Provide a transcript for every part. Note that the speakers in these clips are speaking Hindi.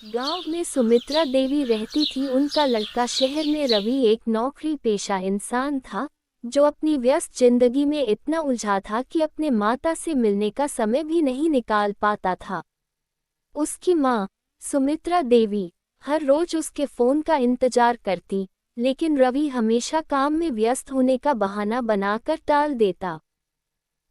गांव में सुमित्रा देवी रहती थी। उनका लड़का शहर में रवि एक नौकरी पेशा इंसान था जो अपनी व्यस्त जिंदगी में इतना उलझा था कि अपने माता से मिलने का समय भी नहीं निकाल पाता था। उसकी माँ सुमित्रा देवी हर रोज उसके फोन का इंतजार करती, लेकिन रवि हमेशा काम में व्यस्त होने का बहाना बनाकर टाल देता।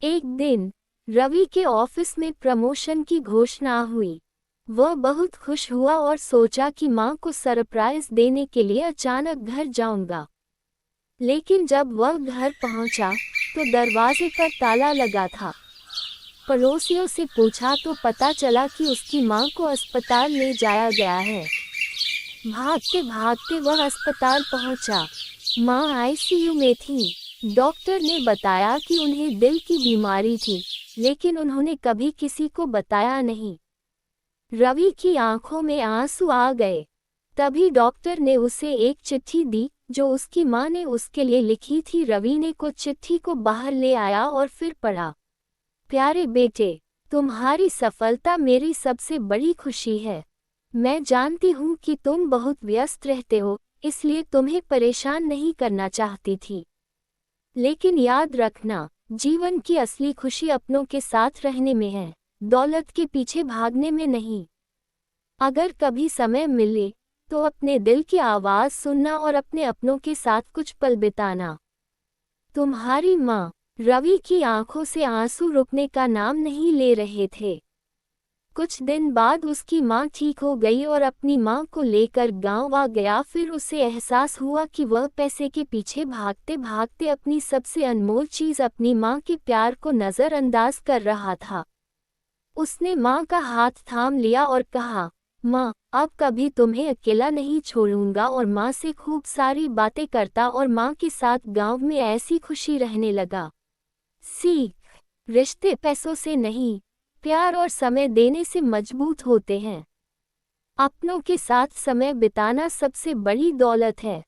एक दिन रवि के ऑफिस में प्रमोशन की घोषणा हुई। वह बहुत खुश हुआ और सोचा कि मां को सरप्राइज देने के लिए अचानक घर जाऊंगा। लेकिन जब वह घर पहुंचा तो दरवाजे पर ताला लगा था। पड़ोसियों से पूछा तो पता चला कि उसकी मां को अस्पताल ले जाया गया है। भागते भागते वह अस्पताल पहुंचा। मां आईसीयू में थी। डॉक्टर ने बताया कि उन्हें दिल की बीमारी थी, लेकिन उन्होंने कभी किसी को बताया नहीं। रवि की आंखों में आंसू आ गए। तभी डॉक्टर ने उसे एक चिट्ठी दी जो उसकी मां ने उसके लिए लिखी थी। रवि ने को चिट्ठी को बाहर ले आया और फिर पढ़ा। प्यारे बेटे, तुम्हारी सफलता मेरी सबसे बड़ी खुशी है। मैं जानती हूँ कि तुम बहुत व्यस्त रहते हो, इसलिए तुम्हें परेशान नहीं करना चाहती थी। लेकिन याद रखना, जीवन की असली खुशी अपनों के साथ रहने में है, दौलत के पीछे भागने में नहीं। अगर कभी समय मिले तो अपने दिल की आवाज़ सुनना और अपने अपनों के साथ कुछ पल बिताना। तुम्हारी माँ। रवि की आंखों से आंसू रुकने का नाम नहीं ले रहे थे। कुछ दिन बाद उसकी माँ ठीक हो गई और अपनी माँ को लेकर गांव आ गया। फिर उसे एहसास हुआ कि वह पैसे के पीछे भागते भागते अपनी सबसे अनमोल चीज़ अपनी माँ के प्यार को नज़रअंदाज कर रहा था। उसने माँ का हाथ थाम लिया और कहा, माँ, अब कभी तुम्हें अकेला नहीं छोड़ूंगा। और माँ से खूब सारी बातें करता और माँ के साथ गांव में ऐसी खुशी रहने लगा। सीख: रिश्ते पैसों से नहीं, प्यार और समय देने से मजबूत होते हैं। अपनों के साथ समय बिताना सबसे बड़ी दौलत है।